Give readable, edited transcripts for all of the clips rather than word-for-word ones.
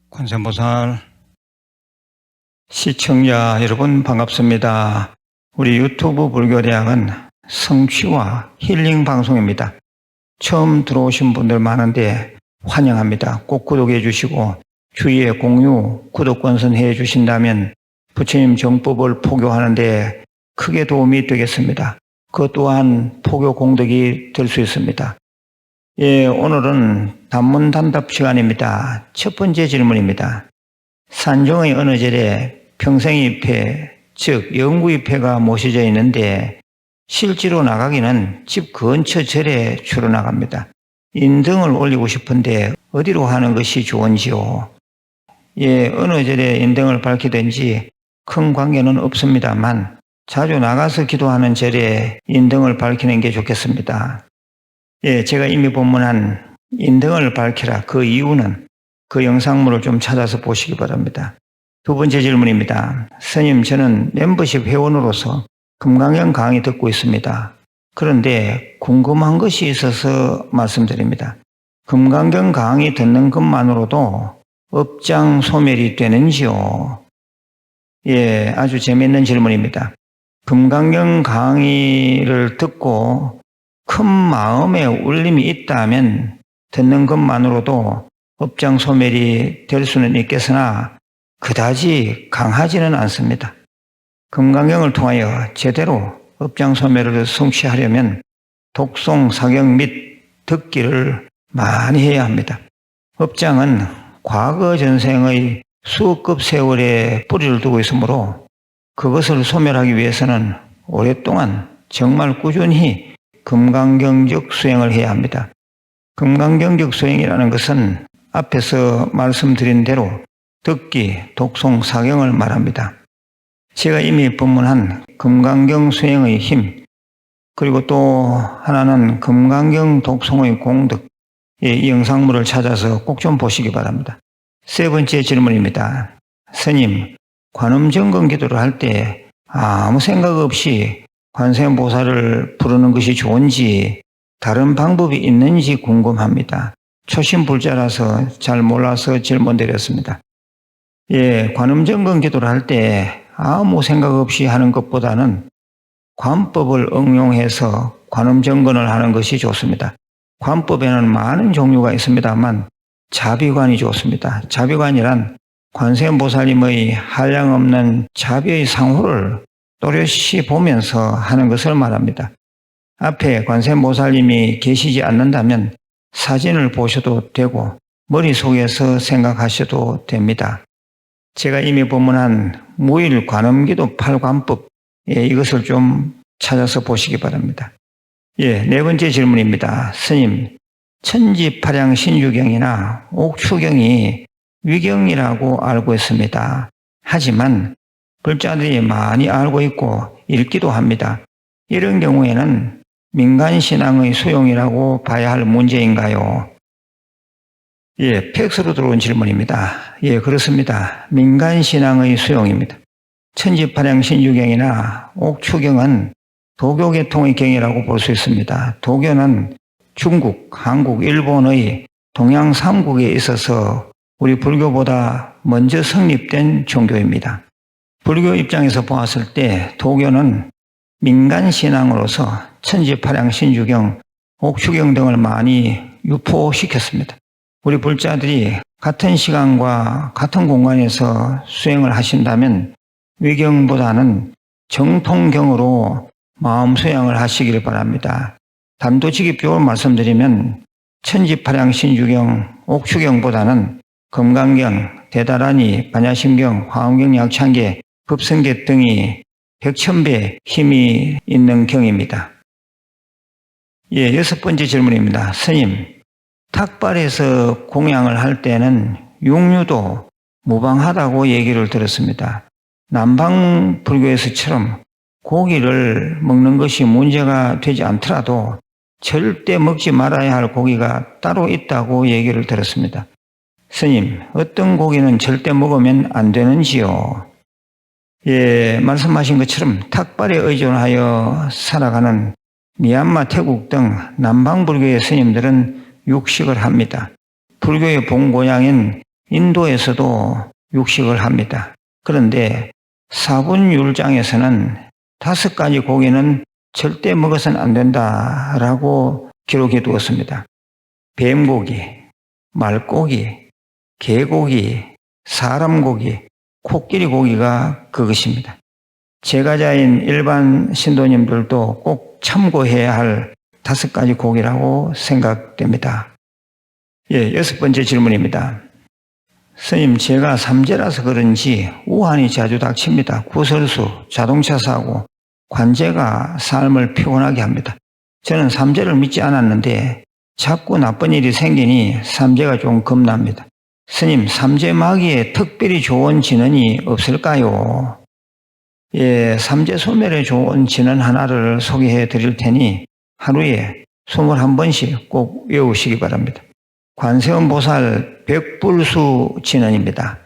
관세음보살 시청자 여러분 반갑습니다. 우리 유튜브 불교대학은 성취와 힐링 방송입니다. 처음 들어오신 분들 많은데 환영합니다. 꼭 구독해 주시고 주위에 공유, 구독 권선해 주신다면 부처님 정법을 포교하는 데 크게 도움이 되겠습니다. 그 또한 포교 공덕이 될 수 있습니다. 오늘은 단문단답 시간입니다. 첫 번째 질문입니다. 산정의 어느 절에 평생입회, 즉 영구입회가 모셔져 있는데 실제로 나가기는 집 근처 절에 주로 나갑니다. 인등을 올리고 싶은데 어디로 하는 것이 좋은지요? 어느 절에 인등을 밝히든지 큰 관계는 없습니다만 자주 나가서 기도하는 절에 인등을 밝히는 게 좋겠습니다. 제가 이미 본문한 인등을 밝히라 그 이유는 그 영상물을 좀 찾아서 보시기 바랍니다. 두 번째 질문입니다. 스님, 저는 멤버십 회원으로서 금강경 강의 듣고 있습니다. 그런데 궁금한 것이 있어서 말씀드립니다. 금강경 강의 듣는 것만으로도 업장 소멸이 되는지요? 아주 재미있는 질문입니다. 금강경 강의를 듣고 큰 마음의 울림이 있다면 듣는 것만으로도 업장 소멸이 될 수는 있겠으나 그다지 강하지는 않습니다. 금강경을 통하여 제대로 업장 소멸을 성취하려면 독송, 사경 및 듣기를 많이 해야 합니다. 업장은 과거 전생의 수억급 세월에 뿌리를 두고 있으므로 그것을 소멸하기 위해서는 오랫동안 정말 꾸준히 금강경적 수행을 해야 합니다. 금강경적 수행이라는 것은 앞에서 말씀드린 대로 듣기, 독송, 사경을 말합니다. 제가 이미 법문한 금강경 수행의 힘, 그리고 또 하나는 금강경 독송의 공덕, 이 영상물을 찾아서 꼭 좀 보시기 바랍니다. 세 번째 질문입니다. 스님, 관음정건 기도를 할 때 아무 생각 없이 관세음보살을 부르는 것이 좋은지 다른 방법이 있는지 궁금합니다. 초심불자라서 잘 몰라서 질문 드렸습니다. 관음정건 기도를 할 때 아무 생각 없이 하는 것보다는 관법을 응용해서 관음정건을 하는 것이 좋습니다. 관법에는 많은 종류가 있습니다만 자비관이 좋습니다. 자비관이란 관세음보살님의 한량없는 자비의 상호를 또렷이 보면서 하는 것을 말합니다. 앞에 관세음보살님이 계시지 않는다면 사진을 보셔도 되고 머릿속에서 생각하셔도 됩니다. 제가 이미 법문한 무일 관음기도 8관법, 이것을 좀 찾아서 보시기 바랍니다. 네 번째 질문입니다. 스님, 천지파량 신유경이나 옥추경이 위경이라고 알고 있습니다. 하지만 불자들이 많이 알고 있고 읽기도 합니다. 이런 경우에는 민간신앙의 수용이라고 봐야 할 문제인가요? 팩스로 들어온 질문입니다. 그렇습니다. 민간신앙의 수용입니다. 천지파량 신유경이나 옥추경은 도교계통의 경이라고 볼 수 있습니다. 도교는 중국, 한국, 일본의 동양 3국에 있어서 우리 불교보다 먼저 성립된 종교입니다. 불교 입장에서 보았을 때 도교는 민간신앙으로서 천지파량 신유경, 옥추경 등을 많이 유포시켰습니다. 우리 불자들이 같은 시간과 같은 공간에서 수행을 하신다면 위경보다는 정통경으로 마음 수양을 하시기를 바랍니다. 단도직입적으로 말씀드리면 천지파량 신유경, 옥추경보다는 금강경, 대다라니, 반야심경, 화엄경, 약창계, 급성계 등이 백천배 힘이 있는 경입니다. 여섯 번째 질문입니다. 스님, 탁발에서 공양을 할 때는 육류도 무방하다고 얘기를 들었습니다. 남방 불교에서처럼 고기를 먹는 것이 문제가 되지 않더라도 절대 먹지 말아야 할 고기가 따로 있다고 얘기를 들었습니다. 스님, 어떤 고기는 절대 먹으면 안 되는지요? 말씀하신 것처럼 탁발에 의존하여 살아가는 미얀마, 태국 등 남방불교의 스님들은 육식을 합니다. 불교의 본고향인 인도에서도 육식을 합니다. 그런데 사분율장에서는 5가지 고기는 절대 먹어서는 안 된다라고 기록해 두었습니다. 뱀고기, 말고기, 개고기, 사람고기, 코끼리 고기가 그것입니다. 제가자인 일반 신도님들도 꼭 참고해야 할 5가지 고기라고 생각됩니다. 6번째 질문입니다. 스님, 제가 삼재라서 그런지 우환이 자주 닥칩니다. 구설수, 자동차 사고, 관제가 삶을 피곤하게 합니다. 저는 삼재를 믿지 않았는데 자꾸 나쁜 일이 생기니 삼재가 좀 겁납니다. 스님, 삼재마귀에 특별히 좋은 진언이 없을까요? 삼재 소멸에 좋은 진언 하나를 소개해 드릴 테니 하루에 21번씩 꼭 외우시기 바랍니다. 관세음보살 백불수 진언입니다.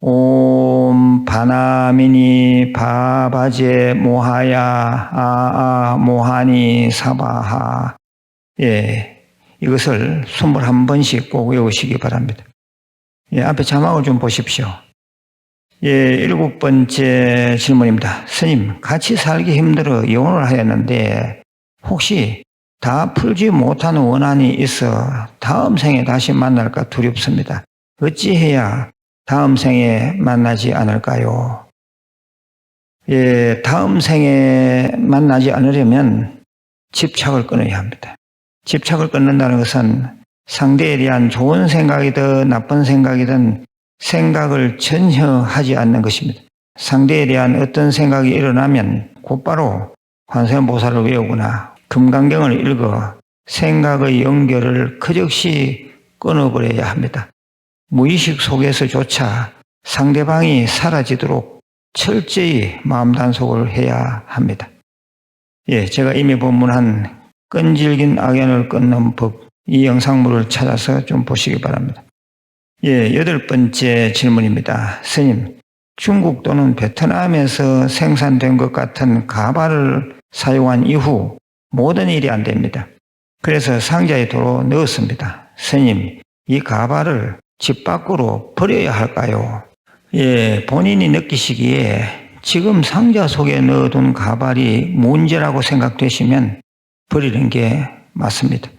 옴 바나미니 바바제 모하야 모하니 사바하. 이것을 21번씩 꼭 외우시기 바랍니다. 앞에 자막을 좀 보십시오. 7번째 질문입니다. 스님, 같이 살기 힘들어 이혼을 하였는데 혹시 다 풀지 못한 원한이 있어 다음 생에 다시 만날까 두렵습니다. 어찌해야 다음 생에 만나지 않을까요? 다음 생에 만나지 않으려면 집착을 끊어야 합니다. 집착을 끊는다는 것은 상대에 대한 좋은 생각이든 나쁜 생각이든 생각을 전혀 하지 않는 것입니다. 상대에 대한 어떤 생각이 일어나면 곧바로 관세음보살을 외우거나 금강경을 읽어 생각의 연결을 그적시 끊어버려야 합니다. 무의식 속에서조차 상대방이 사라지도록 철저히 마음 단속을 해야 합니다. 제가 이미 본문한 끈질긴 악연을 끊는 법, 이 영상물을 찾아서 좀 보시기 바랍니다. 8번째 질문입니다. 스님, 중국 또는 베트남에서 생산된 것 같은 가발을 사용한 이후 모든 일이 안 됩니다. 그래서 상자에 도로 넣었습니다. 스님, 이 가발을 집 밖으로 버려야 할까요? 본인이 느끼시기에 지금 상자 속에 넣어둔 가발이 문제라고 생각되시면 버리는 게 맞습니다.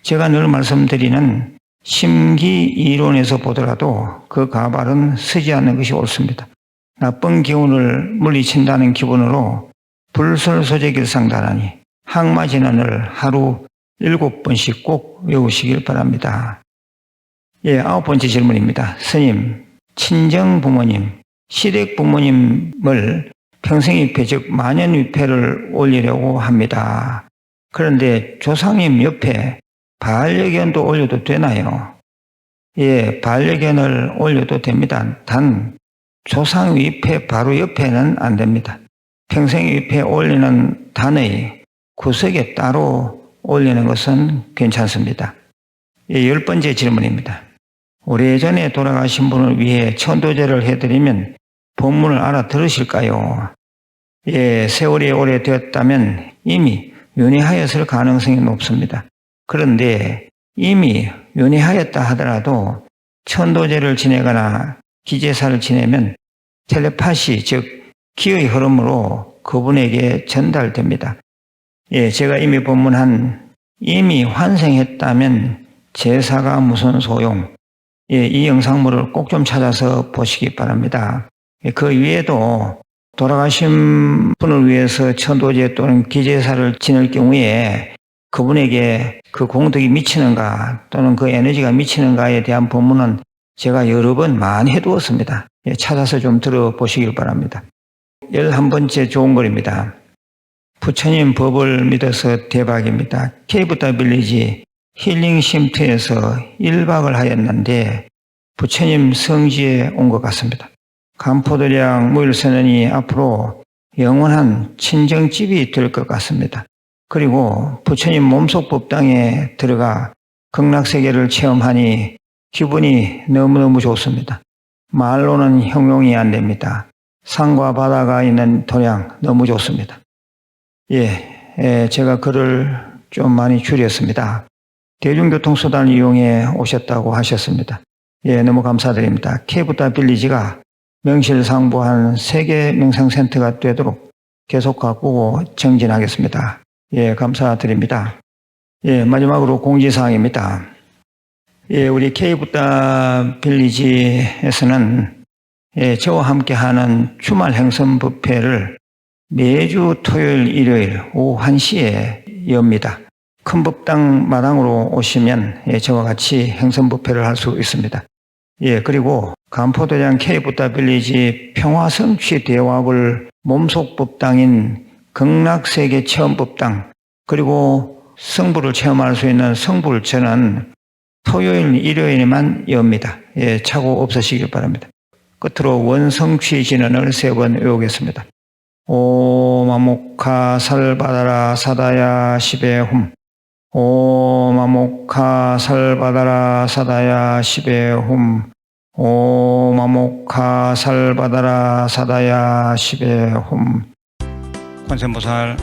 제가 늘 말씀드리는 심기이론에서 보더라도 그 가발은 쓰지 않는 것이 옳습니다. 나쁜 기운을 물리친다는 기분으로 불설소재길상단하니 항마진언을 하루 7번씩 꼭 외우시길 바랍니다. 9번째 질문입니다. 스님, 친정부모님, 시댁부모님을 평생위패 즉 만연위패를 올리려고 합니다. 그런데 조상님 옆에 반려견도 올려도 되나요? 반려견을 올려도 됩니다. 단 조상위패 바로 옆에는 안 됩니다. 평생위패 올리는 단의 구석에 따로 올리는 것은 괜찮습니다. 10번째 질문입니다. 오래전에 돌아가신 분을 위해 천도제를 해드리면 본문을 알아들으실까요? 세월이 오래되었다면 이미 윤회하였을 가능성이 높습니다. 그런데 이미 윤회하였다 하더라도 천도제를 지내거나 기제사를 지내면 텔레파시 즉 기의 흐름으로 그분에게 전달됩니다. 제가 이미 본문한 이미 환생했다면 제사가 무슨 소용? 이 영상물을 꼭 좀 찾아서 보시기 바랍니다. 그 위에도 돌아가신 분을 위해서 천도제 또는 기제사를 지낼 경우에 그분에게 그 공덕이 미치는가 또는 그 에너지가 미치는가에 대한 본문은 제가 여러 번 많이 해두었습니다. 찾아서 좀 들어보시길 바랍니다. 11번째 좋은 글입니다. 부처님 법을 믿어서 대박입니다. 케이브타 빌리지 힐링 쉼터에서 1박을 하였는데 부처님 성지에 온 것 같습니다. 간포도량 무일선언이 앞으로 영원한 친정집이 될 것 같습니다. 그리고 부처님 몸속 법당에 들어가 극락세계를 체험하니 기분이 너무너무 좋습니다. 말로는 형용이 안 됩니다. 산과 바다가 있는 도량 너무 좋습니다. 제가 글을 좀 많이 줄였습니다. 대중교통수단을 이용해 오셨다고 하셨습니다. 너무 감사드립니다. 케이프타 빌리지가 명실상부한 세계 명상센터가 되도록 계속 가꾸고 정진하겠습니다. 감사드립니다. 마지막으로 공지사항입니다. 우리 케이프타 빌리지에서는 저와 함께하는 주말 행선 뷔페를 매주 토요일, 일요일 오후 1시에 엽니다. 큰 법당 마당으로 오시면 저와 같이 행선 뷔페를 할 수 있습니다. 그리고 간포도장 케이프타 빌리지 평화성취 대화굴 몸속 법당인 극락세계 체험 법당 그리고 성부를 체험할 수 있는 성불전은 토요일, 일요일에만 엽니다. 착오 없으시길 바랍니다. 끝으로 원성취 진언을 3번 외우겠습니다. 오마모카 살바다라 사다야 시베훔 오마모카 살바다라 사다야 시베훔 오마모카 살바다라 사다야 시베훔. 관세음보살